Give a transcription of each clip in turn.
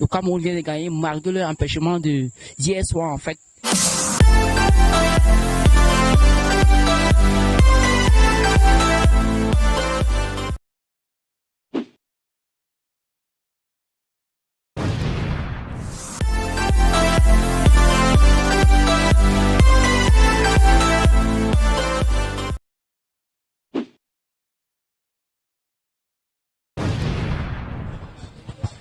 Le Cameroun vient de gagner malgré leur empêchement d'hier soir en fait.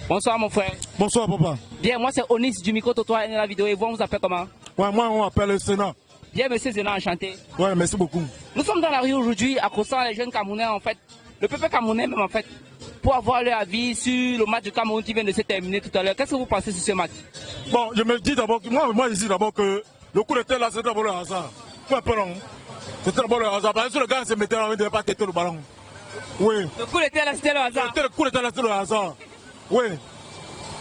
Bonsoir mon frère. Bonsoir papa. Bien, moi c'est Onis du micro Totoa et la vidéo et vous on vous appelle comment? Ouais, moi on m'appelle le Sénat. Bien monsieur Zéna, enchanté. Ouais, merci beaucoup. Nous sommes dans la rue aujourd'hui accostant les jeunes Camerounais en fait, le peuple camerounais même en fait, pour avoir leur avis sur le match du Cameroun qui vient de se terminer tout à l'heure. Qu'est-ce que vous pensez sur ce match? Bon, je me dis d'abord, moi je dis d'abord que le coup d'état là c'est d'abord le hasard. Pas peur non. C'était d'abord le hasard. Parce que le gars se mettait là, il ne devait pas têter le ballon. Oui. Le coup d'état là c'était le hasard. Le coup d'état là c'était le hasard. Oui.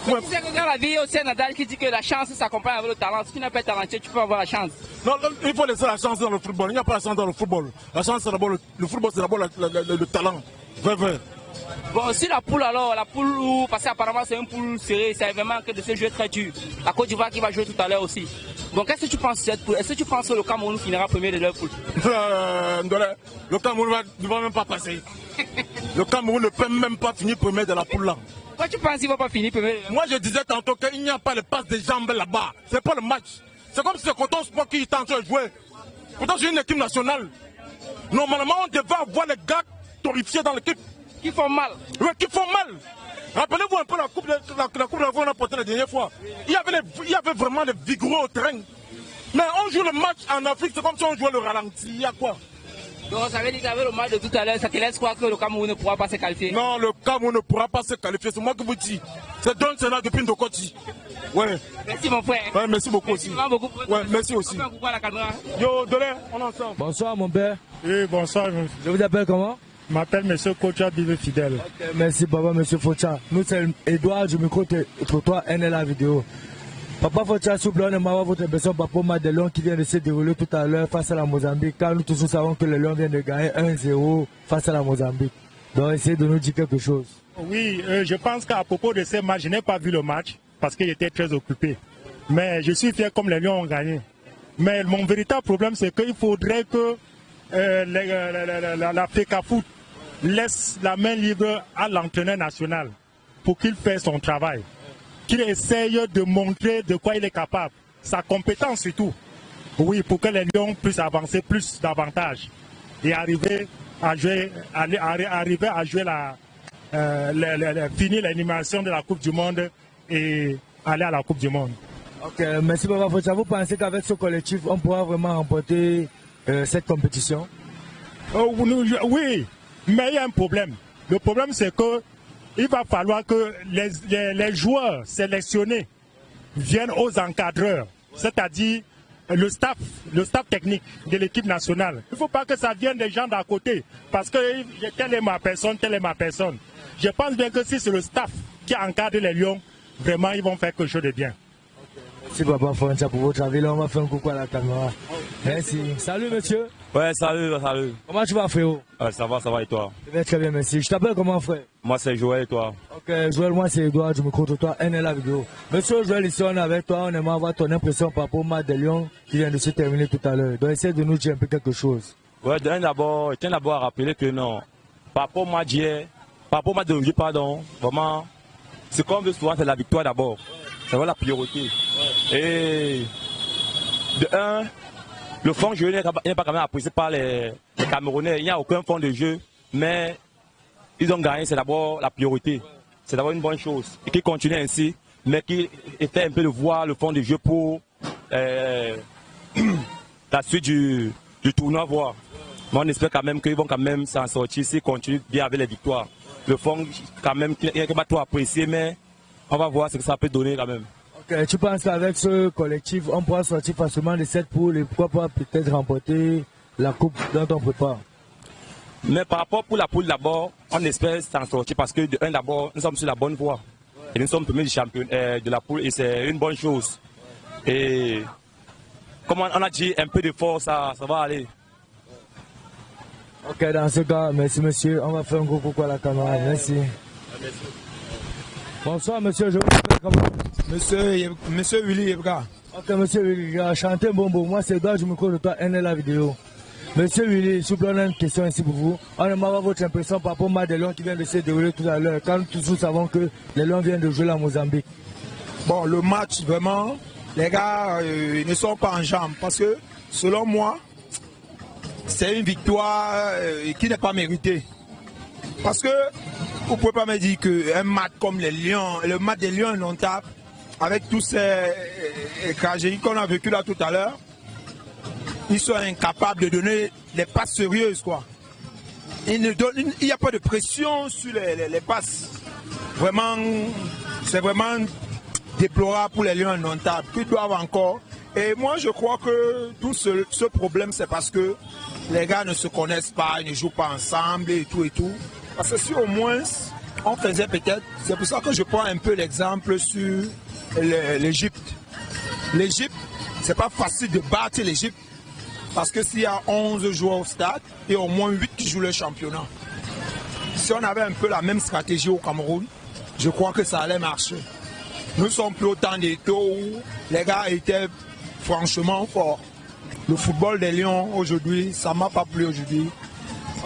Ouais. Tu sais que dans la vie, aussi un adage qui dit que la chance s'accompagne avec le talent. Si tu n'es pas talentueux, tu peux avoir la chance. Non, il faut laisser la chance dans le football. Il n'y a pas la chance dans le football. La chance, c'est d'abord le football, c'est d'abord le talent. Vrai. Bon, si la poule alors, la poule où, parce qu'apparemment c'est une poule serrée, c'est vraiment que de ce jeu très dur. La Côte d'Ivoire qui va jouer tout à l'heure aussi. Donc qu'est-ce que tu penses de cette poule? Est-ce que tu penses que le Cameroun finira premier de leur poule? Le Cameroun ne va même pas passer. Le Cameroun ne peut même pas finir premier de la poule là. Pourquoi tu penses qu'il ne va pas finir premier? Moi je disais tantôt qu'il n'y a pas de passe des jambes là-bas. C'est pas le match. C'est comme si c'est Coton Sport qui est en train de jouer. Pourtant c'est une équipe nationale. Normalement on devait avoir les gars torréfiés dans l'équipe. Qui font mal. Oui, qui font mal. Rappelez-vous un peu la coupe de qu'on a portée la dernière fois. Il y avait vraiment des vigoureux au terrain. Mais on joue le match en Afrique, c'est comme si on jouait le ralenti. Il y a quoi? Donc ça veut dire qu'avec le match de tout à l'heure, ça te laisse croire que le Cameroun ne pourra pas se qualifier? Non, le Cameroun ne pourra pas se qualifier. C'est moi qui vous dis. C'est Don Sénat depuis Ndokoti. Ouais. Merci mon frère. Ouais, merci beaucoup aussi. Ouais, merci aussi. Yo, Dolé, on est ensemble. Bonsoir mon père. Oui, bonsoir. Je vous appelle comment? Je m'appelle Monsieur Kocha Bibe Fidèle. Okay, merci papa, Monsieur Focha. Nous c'est Edouard du micro Trottoir NLA vidéo. Papa Focha, s'il vous plaît, on aimerait avoir votre impression par rapport au match de Lyon qui vient de se dérouler tout à l'heure face à la Mozambique. Car nous tous savons que le Lyon vient de gagner 1-0 face à la Mozambique. Donc essayez de nous dire quelque chose. Oui, je pense qu'à propos de ce match, je n'ai pas vu le match parce qu'il était très occupé. Mais je suis fier comme les Lions ont gagné. Mais mon véritable problème, c'est qu'il faudrait que la FECAFOOT laisse la main libre à l'entraîneur national pour qu'il fasse son travail. Qu'il essaye de montrer de quoi il est capable, sa compétence surtout. Oui, pour que les Lions puissent avancer plus davantage et arriver à jouer, finir l'animation de la Coupe du Monde et aller à la Coupe du Monde. Ok, merci Papa Focha. Vous pensez qu'avec ce collectif, on pourra vraiment remporter cette compétition? Oui, mais il y a un problème. Le problème, c'est que il va falloir que les joueurs sélectionnés viennent aux encadreurs, c'est-à-dire le staff technique de l'équipe nationale. Il ne faut pas que ça vienne des gens d'à côté, parce que telle est ma personne, telle est ma personne. Je pense bien que si c'est le staff qui encadre les Lions, vraiment ils vont faire quelque chose de bien. Merci Papa Focha pour votre avis. Là, on va faire un coucou à la caméra. Merci. Salut monsieur. Ouais, salut. Comment tu vas frérot? Ça va et toi? Je vais très bien, merci. Je t'appelle comment frère? Moi c'est Joël et toi? Ok, Joël, moi c'est Edouard du micro Trottoir NLA vidéo. Monsieur Joël, ici on est avec toi, on aimerait avoir ton impression par rapport au match de Lyon qui vient de se terminer tout à l'heure. Donc essaie de nous dire un peu quelque chose. Ouais, je tiens d'abord à rappeler que non, par rapport au match d'hier, par rapport au match d'aujourd'hui, pardon, vraiment, c'est comme souvent, c'est la victoire d'abord. C'est vraiment la priorité. Ouais. Et de un, le fond de jeu n'est pas quand même apprécié par les Camerounais. Il n'y a aucun fond de jeu, mais ils ont gagné, c'est d'abord la priorité. C'est d'abord une bonne chose. Et qu'ils continuent ainsi, mais qu'ils essaient un peu de voir le fond de jeu pour la suite du tournoi. Voir. Mais on espère quand même qu'ils vont quand même s'en sortir s'ils continuent bien avec les victoires. Le fond, quand même, il n'y a pas trop apprécié, mais on va voir ce que ça peut donner quand même. Okay, tu penses qu'avec ce collectif, on pourra sortir facilement de cette poule et pourquoi pas peut-être remporter la coupe dont on prépare? Mais par rapport pour la poule d'abord, on espère s'en sortir parce que de un d'abord, nous sommes sur la bonne voie. Et nous sommes premiers du championnat de la poule et c'est une bonne chose. Et comme on a dit, un peu de force, ça va aller. Ok, dans ce cas, merci monsieur. On va faire un gros coucou à la caméra. Merci. Bonsoir monsieur, je vous appelle. Monsieur Willy Ebra. Ok, monsieur Willy, chanté Bombo. Moi, c'est Edouard, je me crois de toi, NLA vidéo. Monsieur Willy, s'il vous plaît, on a une question ici pour vous. On aimerait avoir votre impression par rapport au match des Lions qui vient de se dérouler tout à l'heure. Quand nous savons que les Lions viennent de jouer la Mozambique. Bon, le match, vraiment, les gars ne sont pas en jambes. Parce que, selon moi, c'est une victoire qui n'est pas méritée. Parce que vous ne pouvez pas me dire qu'un match comme les Lions, le match des Lions non tape, avec tous ces tragédies qu'on a vécues là tout à l'heure, ils sont incapables de donner des passes sérieuses, quoi. Il n'y a pas de pression sur les passes. Vraiment, c'est vraiment déplorable pour les Lions indomptables qui doivent encore. Et moi, je crois que tout ce problème, c'est parce que les gars ne se connaissent pas, ils ne jouent pas ensemble et tout et tout. Parce que si au moins on faisait peut-être, c'est pour ça que je prends un peu l'exemple sur l'Égypte. L'Égypte, c'est pas facile de battre l'Égypte. Parce que s'il y a 11 joueurs au stade et au moins 8 qui jouent le championnat. Si on avait un peu la même stratégie au Cameroun, je crois que ça allait marcher. Nous sommes plus au temps des taux où les gars étaient franchement forts. Le football des Lions aujourd'hui, ça ne m'a pas plu aujourd'hui.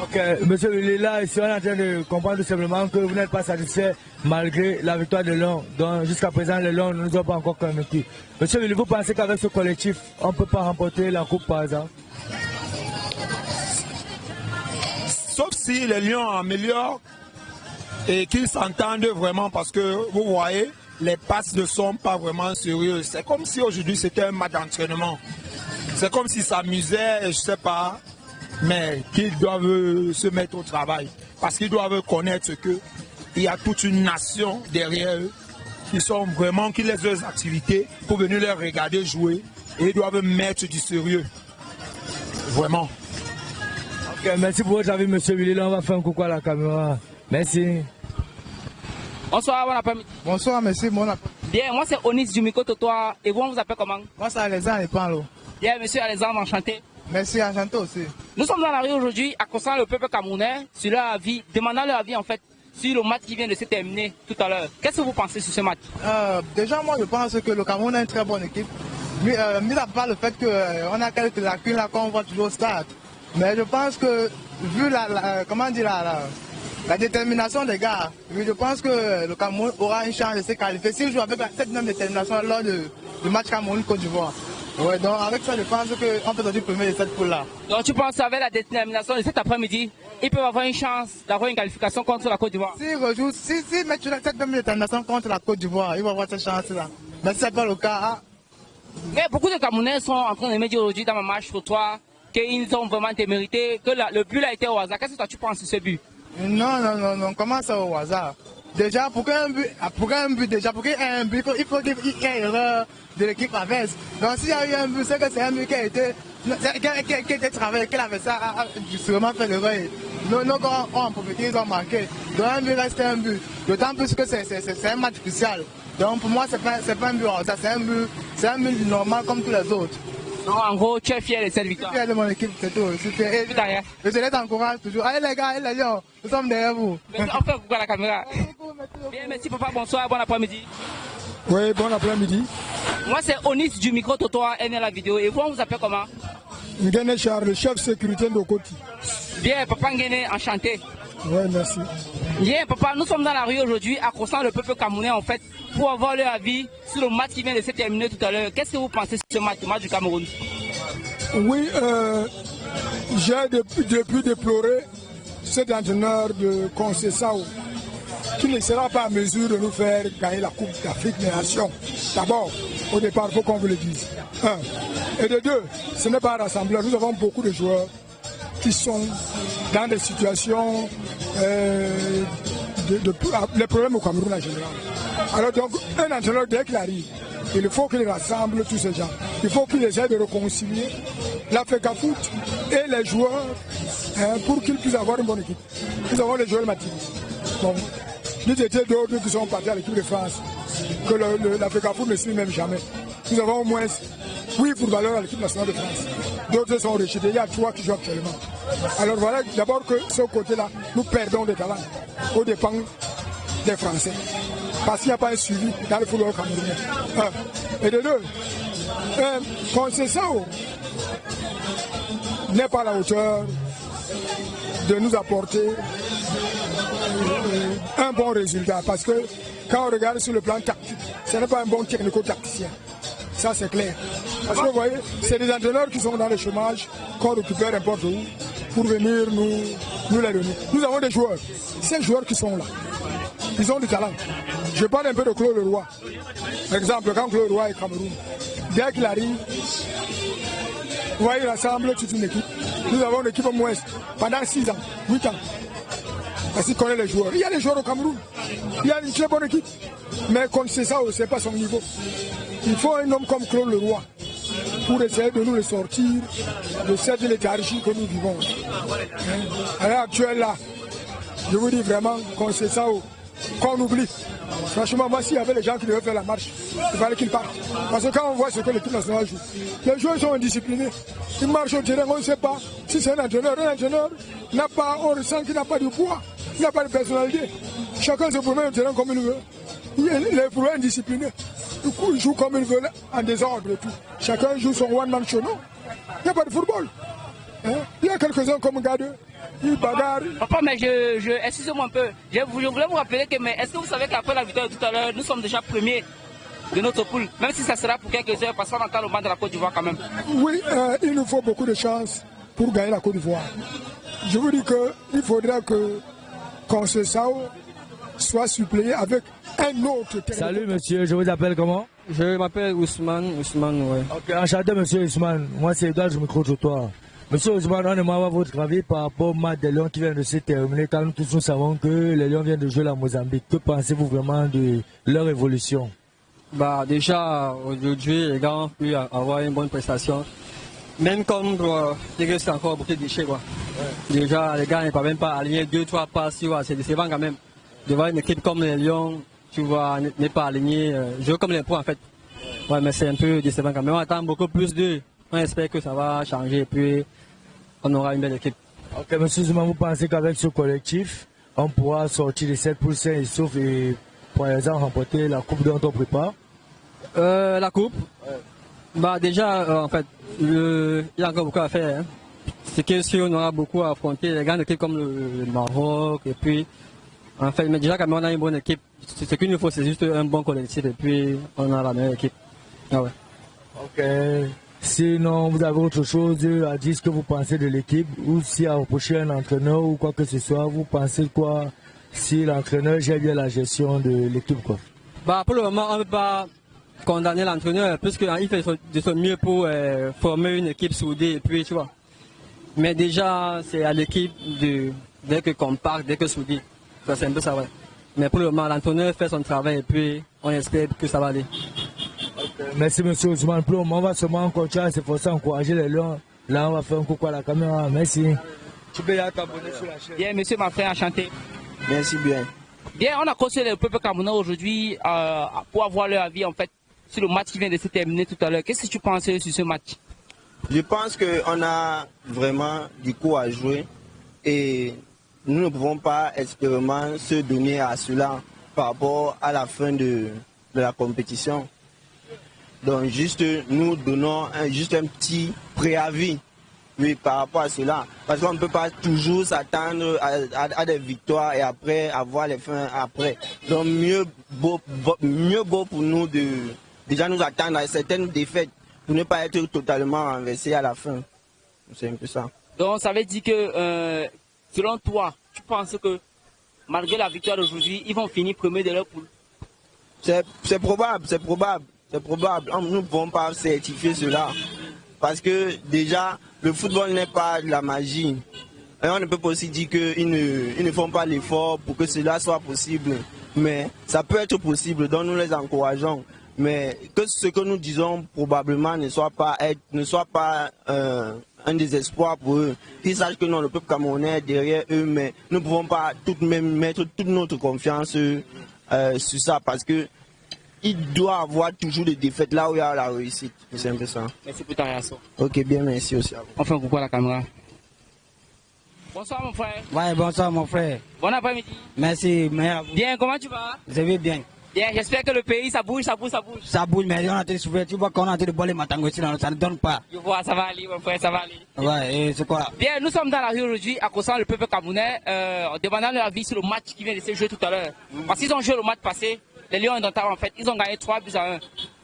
Ok, monsieur Lila, ici on est en train de comprendre tout simplement que vous n'êtes pas satisfait malgré la victoire de Lions. Donc jusqu'à présent, les Lions ne nous ont pas encore convaincus. Monsieur Lila, vous pensez qu'avec ce collectif, on ne peut pas remporter la coupe par exemple? Sauf si les Lions améliorent et qu'ils s'entendent vraiment parce que vous voyez, les passes ne sont pas vraiment sérieuses. C'est comme si aujourd'hui c'était un match d'entraînement. C'est comme s'ils s'amusaient, je ne sais pas, mais qu'ils doivent se mettre au travail. Parce qu'ils doivent connaître qu'il y a toute une nation derrière eux qui laissent leurs activités pour venir les regarder jouer et ils doivent mettre du sérieux. Vraiment. Ok, merci pour votre avis, monsieur Willy. Là, on va faire un coucou à la caméra. Merci. Bonsoir, bon après-midi. Bonsoir, merci, bon après-midi. Bien, moi c'est Onis du Miko Totoa. Et vous, on vous appelle comment? Moi c'est Alexandre et Panlo. Bien, monsieur Alexandre, enchanté. Merci, enchanté aussi. Nous sommes dans la rue aujourd'hui, accostant le peuple camerounais, sur leur avis, demandant leur avis en fait, sur le match qui vient de se terminer tout à l'heure. Qu'est-ce que vous pensez sur ce match? Déjà, moi je pense que le Cameroun a une très bonne équipe. Mis à part le fait qu'on a quelques lacunes là qu'on voit toujours au stade. Mais je pense que, vu la détermination des gars, je pense que le Cameroun aura une chance de se qualifier s'il joue avec cette même détermination lors du match Cameroun-Côte d'Ivoire. Ouais, donc avec ça, je pense qu'on peut sortir premier de cette poule-là. Donc tu penses avec la détermination de cet après-midi, ils peuvent avoir une chance d'avoir une qualification contre la Côte d'Ivoire? S'ils mettent cette même détermination contre la Côte d'Ivoire, ils vont avoir cette chance-là. Mais si ce n'est pas le cas... Mais beaucoup de Camerounais sont en train de me dire aujourd'hui dans ma marche pour toi qu'ils ont vraiment démérité, que le but a été au hasard. Qu'est-ce que toi tu penses sur ce but? Non, comment ça au hasard? Déjà, pour qu'il y ait un but, il faut qu'il y ait une erreur de l'équipe adverse. Donc s'il y a eu un but, c'est que c'est un but qui a été travaillé, que l'adversaire a sûrement fait l'erreur. Nos gars ont profité, ils ont marqué. Donc un but reste un but. D'autant plus que c'est un match crucial. Donc pour moi, c'est pas un but au hasard, c'est un but normal comme tous les autres. Non, en gros, tu es fier de cette victoire? Je suis fier de mon équipe, c'est tout. Je te laisse encourage toujours. Allez les gars, allez les Lions, nous sommes derrière vous. On fait un coucou à la caméra. Bien, merci papa, bonsoir, bon après-midi. Oui, bon après-midi. Moi c'est Onis du Micro Totoa, NLA vidéo. Et vous, on vous appelle comment? Ngene Charles, le chef sécurité de Koti. Bien, papa Ngene, enchanté. Oui, merci. Bien, papa, nous sommes dans la rue aujourd'hui, accostant le peuple camerounais en fait, pour avoir leur avis sur le match qui vient de se terminer tout à l'heure. Qu'est-ce que vous pensez sur ce match, le match du Cameroun? Oui, j'ai depuis déploré cet entraîneur de Conceição qui ne sera pas à mesure de nous faire gagner la Coupe d'Afrique des Nations. D'abord, au départ, il faut qu'on vous le dise. Un. Et de deux, ce n'est pas un rassembleur. Nous avons beaucoup de joueurs qui sont dans des situations, les problèmes au Cameroun en général. Alors donc, un entraîneur, dès qu'il arrive, il faut qu'il rassemble tous ces gens. Il faut qu'il essaie de réconcilier l'Africa Foot et les joueurs pour qu'ils puissent avoir une bonne équipe. Nous avons les joueurs Mathieu. Bon, nous étions d'autres qui sont partis à l'équipe de France, que l'Africa Foot ne suit même jamais. Nous avons au moins 8 footballeurs à l'équipe nationale de France. D'autres sont rejetés. Il y a 3 qui jouent actuellement. Alors voilà, d'abord que ce côté-là, nous perdons des talents aux dépens des Français. parce qu'il n'y a pas un suivi dans le football camerounais. Et de deux, Conceição n'est pas à la hauteur de nous apporter un bon résultat, parce que quand on regarde sur le plan tactique, ce n'est pas un bon technico-tacticien. Ça, c'est clair. Parce que vous voyez, c'est des entraîneurs qui sont dans le chômage, qu'on récupère n'importe où, pour venir nous les donner. Nous avons des joueurs. Ces joueurs qui sont là, ils ont du talent. Je parle un peu de Claude Leroy. Par exemple, quand Claude Leroy est Cameroun, dès qu'il arrive, vous voyez, il rassemble toute une équipe. Nous avons une équipe au moins pendant 6 ans, 8 ans. Parce qu'il connaît les joueurs. Il y a des joueurs au Cameroun. Il y a une très bonne équipe. Mais Conceição, ce n'est pas son niveau. Il faut un homme comme Claude Leroy pour essayer de nous le sortir de cette léthargie que nous vivons. À l'heure actuelle, là, je vous dis vraiment, Conceição, qu'on oublie. Franchement, moi, s'il y avait les gens qui devaient faire la marche, il fallait qu'ils partent. Parce que quand on voit ce que l'équipe nationale joue, les joueurs sont indisciplinés. Ils marchent au terrain, on ne sait pas si c'est un entraîneur. Un entraîneur n'a pas, on ressent qu'il n'a pas de poids, il n'a pas de personnalité. Chacun se promène au terrain comme il veut. Les joueurs indisciplinés. Du coup, ils jouent comme ils veulent, en désordre et tout. Chacun joue son one-man show, non? Il n'y a pas de football. Hein? Il y a quelques-uns comme Gade, ils bagarrent. Papa, mais excusez-moi un peu. Je voulais vous rappeler que, mais est-ce que vous savez qu'après la victoire de tout à l'heure, nous sommes déjà premiers de notre poule, même si ça sera pour quelques heures, parce qu'on a encore le banc de la Côte d'Ivoire quand même. Oui, il nous faut beaucoup de chance pour gagner la Côte d'Ivoire. Je vous dis qu'il faudra que Conceição soit suppléé avec un autre terrain. Salut monsieur, je vous appelle comment? Je m'appelle Ousmane, ouais. Ok, enchanté monsieur Ousmane. Moi c'est Edouard, je me trouve toi. Monsieur Ousmane, on aimerait avoir votre avis par rapport au match des Lions qui vient de se terminer. Quand nous tous nous savons que les Lions viennent de jouer la Mozambique, que pensez-vous vraiment de leur évolution? Bah déjà aujourd'hui les gars ont pu avoir une bonne prestation. Même comme il reste encore beaucoup de déchets quoi. Ouais. Déjà les gars ne peuvent même pas aligner 2-3 passes, c'est décevant quand même. Devant une équipe comme les Lions, tu vois, n'est pas aligné, jouer comme les pros en fait. Ouais, mais c'est un peu décevant quand même. On attend beaucoup plus d'eux. On espère que ça va changer et puis on aura une belle équipe. Ok, monsieur Zuma, vous pensez qu'avec ce collectif, on pourra sortir de cette poule saine et sauf et par exemple remporter la coupe dont on prépare? La coupe, bah déjà en fait, il y a encore beaucoup à faire. Hein. C'est que si on aura beaucoup à affronter les grandes équipes comme le Maroc et puis en fait, mais déjà quand même on a une bonne équipe. Ce qu'il nous faut c'est juste un bon collectif et puis on a la meilleure équipe. Ah ouais. Ok. Sinon, vous avez autre chose à dire ce que vous pensez de l'équipe ou si à reprocher un entraîneur ou quoi que ce soit, vous pensez quoi si l'entraîneur gère bien la gestion de l'équipe quoi? Bah pour le moment on ne peut pas condamner l'entraîneur puisqu'il fait de son mieux pour former une équipe soudée et puis tu vois. Mais déjà c'est à l'équipe dès qu'on part, dès que soudé. Ça c'est un peu ça ouais. Mais pour le moment l'entraîneur fait son travail et puis on espère que ça va aller. Merci monsieur Ousmane. Pour le moment on va seulement continuer à s'efforcer, encourager les Lions. Là on va faire un coucou à la caméra. Merci. Tu peux y t'abonner sur la chaîne. Bien monsieur ma frère, enchanté. Merci bien. Bien, on a conseillé le peuple camerounais aujourd'hui pour avoir leur avis en fait sur le match qui vient de se terminer tout à l'heure. Qu'est-ce que tu penses sur ce match? Je pense qu'on a vraiment du coup à jouer et nous ne pouvons pas espérément se donner à cela par rapport à la fin de la compétition. Donc juste nous donnons juste un petit préavis oui, par rapport à cela. Parce qu'on ne peut pas toujours s'attendre à des victoires et après avoir les fins après. Donc mieux beau pour nous de déjà nous attendre à certaines défaites pour ne pas être totalement renversés à la fin. C'est un peu ça. Donc ça veut dire que selon toi, tu penses que malgré la victoire d'aujourd'hui, ils vont finir premier de leur poule? C'est probable, c'est probable. C'est probable. Nous ne pouvons pas certifier cela. Parce que déjà, le football n'est pas de la magie. Et on ne peut pas aussi dire qu'ils ne font pas l'effort pour que cela soit possible. Mais ça peut être possible, donc nous les encourageons. Mais que ce que nous disons probablement ne soit pas un désespoir pour eux. Qu'ils sachent que non, le peuple camerounais est derrière eux, mais nous ne pouvons pas tout de même mettre toute notre confiance sur ça. Parce que il doit avoir toujours des défaites là où il y a la réussite. C'est un peu ça. Merci pour ta réaction. Ok, bien, merci aussi à vous. On fait un coucou à la caméra. Bonsoir mon frère. Ouais, bonsoir mon frère. Bon après-midi. Merci, meilleur à vous. Bien, comment tu vas? Je vais bien. Bien, j'espère que le pays, ça bouge, ça bouge, ça bouge. Ça bouge, mais on a été souffert. Tu vois qu'on a été de boire les matangos ici, ça ne donne pas. Je vois, ça va aller, mon frère, ça va aller. Ouais, et c'est quoi? Bien, nous sommes dans la rue aujourd'hui, accostant le peuple camerounais, demandant leur avis sur le match qui vient de se jouer tout à l'heure. Parce qu'ils ont joué le match passé, les Lions d'Ontara, en fait, ils ont gagné 3-1.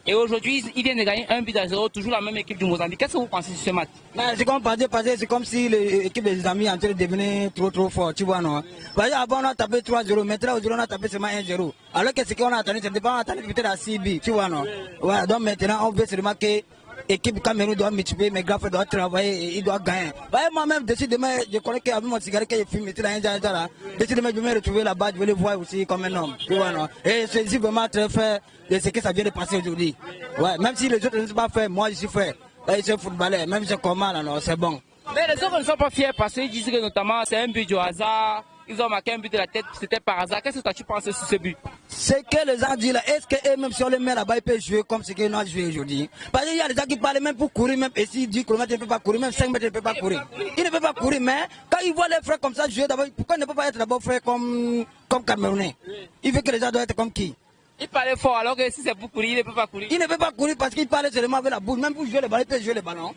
Et aujourd'hui, ils viennent de gagner 1-0, toujours la même équipe du Mozambique. Qu'est-ce que vous pensez sur ce match? C'est comme c'est comme si l'équipe des amis est en train de devenir trop fort, tu vois, non? Parce qu'avant, on a tapé 3-0, maintenant, aujourd'hui, on a tapé seulement 1-0. Alors que ce qu'on a attendu, c'est pas attendu peut-être à 6 tu vois, non? Ouais, donc maintenant, on veut seulement que l'équipe Cameroun doit multiplier, mais Graf doit travailler et il doit gagner. Moi-même, décidément, je connais qu'avec mon cigarette que je fume, décidément, je vais me retrouver là-bas, je vais le voir aussi comme un homme, tu vois, non? Et c'est vraiment très fait de ce que ça vient de passer aujourd'hui. Ouais, même si les autres ne sont pas faits, moi je suis fait. Ils sont footballeurs, même si c'est comment, là, non, c'est bon. Mais les autres ne sont pas fiers parce qu'ils disent que notamment c'est un but du hasard, ils ont marqué un but de la tête, c'était par hasard. Qu'est-ce que toi tu penses sur ce but? C'est que les gens disent là, est-ce que même si on les met là-bas, ils peuvent jouer comme ce qu'ils ont joué aujourd'hui? Parce qu'il y a des gens qui parlent même pour courir, même ici, 10 km, ils ne peuvent pas courir, même 5 mètres, ils ne peuvent pas courir. Ils ne peuvent pas courir, mais quand ils voient les frères comme ça jouer d'abord, pourquoi ils ne peuvent pas être d'abord frères comme Camerounais? Il veut que les gens doivent être comme qui? Il parlait fort alors que si c'est pour courir, il ne peut pas courir. Il ne peut pas courir parce qu'il parlait seulement avec la bouche. Même pour jouer le ballon, il peut jouer le ballon.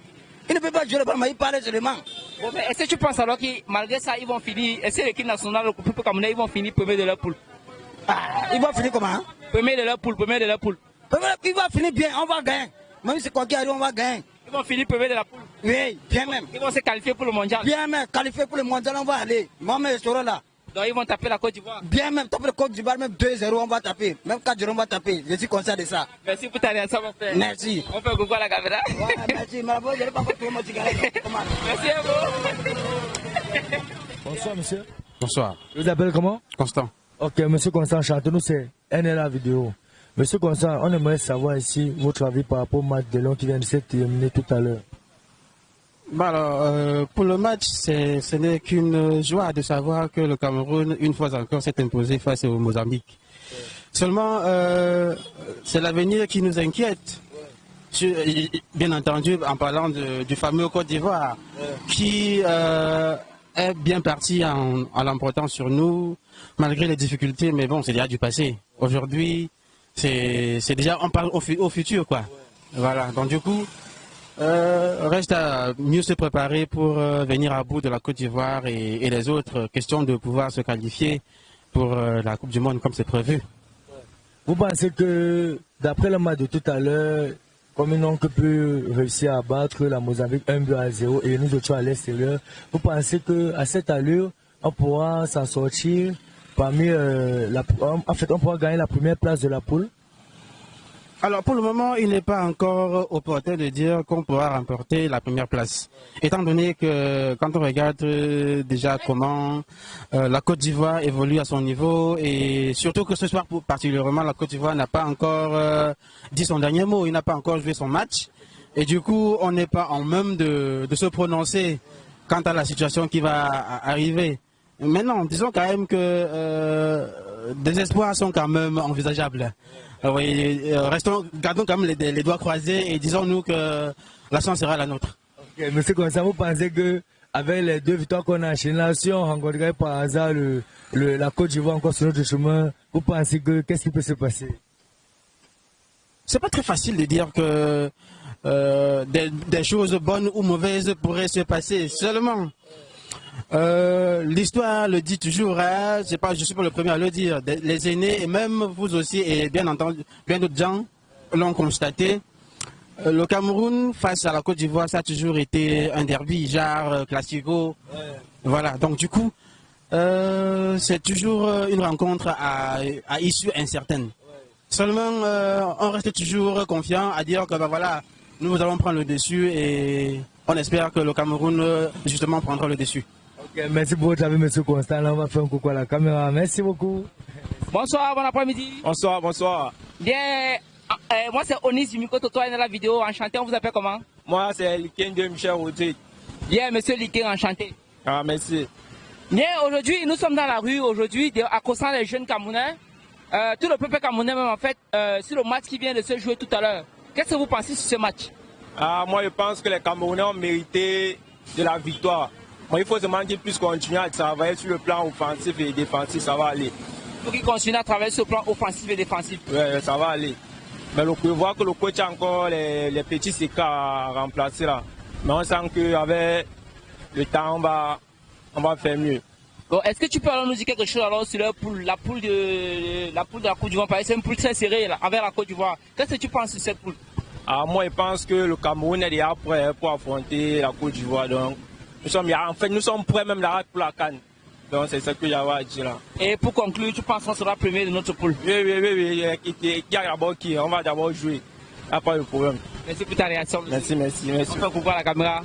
Il ne peut pas jouer le ballon, mais il parlait seulement. Bon, mais est-ce que tu penses alors que malgré ça, ils vont finir, est-ce que l'équipe nationale, le peuple camerounais, ils vont finir premier de leur poule? Ils vont finir comment, hein? Premier de leur poule, premier de leur poule. Ils vont finir bien, on va gagner. Même si c'est quoi qui arrive, on va gagner. Ils vont finir premier de la poule? Oui, bien même. Ils vont se qualifier pour le mondial? Bien même, qualifier pour le mondial, on va aller. Moi-même, je serai là. Donc ils vont taper la Côte d'Ivoire? Bien même, taper la Côte d'Ivoire, même 2-0, on va taper. Même 4-0, on va taper. Je suis conscient de ça. Merci pour ta réaction, mon frère. Merci. On fait coucou à la caméra. Ouais, merci. Mais je n'ai pas fait mon cigarette. Merci à vous. Bonsoir, monsieur. Bonsoir. Vous appelez comment? Constant. Ok, monsieur Constant, chantez-nous, c'est NLA vidéo. Monsieur Constant, on aimerait savoir ici votre avis par rapport au match de Lyon qui vient de se terminer tout à l'heure. Bah alors, pour le match, ce n'est qu'une joie de savoir que le Cameroun, une fois encore, s'est imposé face au Mozambique. Seulement, c'est l'avenir qui nous inquiète. Bien entendu, en parlant du fameux Côte d'Ivoire, qui est bien parti en l'emportant sur nous, malgré les difficultés, mais bon, c'est déjà du passé. Aujourd'hui, c'est déjà, on parle au futur, quoi. Voilà, donc du coup, reste à mieux se préparer pour venir à bout de la Côte d'Ivoire et les autres questions de pouvoir se qualifier pour la Coupe du Monde comme c'est prévu. Vous pensez que, d'après le match de tout à l'heure, comme ils n'ont que pu réussir à battre la Mozambique 1-0 et nous autres à l'extérieur, vous pensez qu'à cette allure, on pourra s'en sortir parmi en fait, on pourra gagner la première place de la poule? Alors pour le moment, il n'est pas encore opportun de dire qu'on pourra remporter la première place. Étant donné que quand on regarde déjà comment la Côte d'Ivoire évolue à son niveau et surtout que ce soir particulièrement la Côte d'Ivoire n'a pas encore dit son dernier mot, il n'a pas encore joué son match et du coup on n'est pas en même de se prononcer quant à la situation qui va arriver. Maintenant, disons quand même que des espoirs sont quand même envisageables. Oui, gardons quand même les doigts croisés et disons-nous que la chance sera la nôtre. Okay, monsieur Constant, vous pensez qu'avec les 2 victoires qu'on a enchaînées, si on rencontrerait par hasard la Côte d'Ivoire encore sur notre chemin, vous pensez que qu'est-ce qui peut se passer? C'est pas très facile de dire que des choses bonnes ou mauvaises pourraient se passer. Seulement, l'histoire le dit toujours, hein, je suis pas le premier à le dire, les aînés et même vous aussi et bien entendu, bien d'autres gens l'ont constaté. Le Cameroun face à la Côte d'Ivoire, ça a toujours été un derby, genre classico. Voilà, donc du coup, c'est toujours une rencontre à issue incertaine. Seulement, on reste toujours confiant à dire que ben, voilà, nous allons prendre le dessus et on espère que le Cameroun justement prendra le dessus. Okay, merci pour votre avis, monsieur Constant. Là, on va faire un coucou à la caméra. Merci beaucoup. Bonsoir, bon après-midi. Bonsoir, bonsoir. Bien, moi c'est Onis du micro Toto dans la vidéo. Enchanté, on vous appelle comment? Moi c'est Liken de Michel Rodrigue. Bien, monsieur Liken, enchanté. Ah, merci. Bien, aujourd'hui, nous sommes dans la rue, aujourd'hui, accostant les jeunes Camerounais. Tout le peuple camerounais même en fait, sur le match qui vient de se jouer tout à l'heure. Qu'est-ce que vous pensez sur ce match? Moi je pense que les Camerounais ont mérité de la victoire. Il faut seulement qu'ils puissent continuer à travailler sur le plan offensif et défensif, ça va aller. Il faut qu'il continue à travailler sur le plan offensif et défensif. Oui, ça va aller. Mais on peut voir que le coach a encore les petits écarts à remplacer là. Mais on sent qu'avec le temps, on va faire mieux. Bon, est-ce que tu peux alors nous dire quelque chose alors sur la poule de la Côte d'Ivoire? C'est une poule très serrée là, avec la Côte d'Ivoire. Qu'est-ce que tu penses sur cette poule? Moi, je pense que le Cameroun est déjà prêt pour affronter la Côte d'Ivoire. Donc, nous sommes prêts même là pour la CAN. Donc, c'est ce que j'avais à dire là. Et pour conclure, tu penses qu'on sera premier de notre poule? Oui. Il y a d'abord qui? On va d'abord jouer. Il n'y a pas de problème. Merci pour ta réaction. Merci. On fait coucou à la caméra.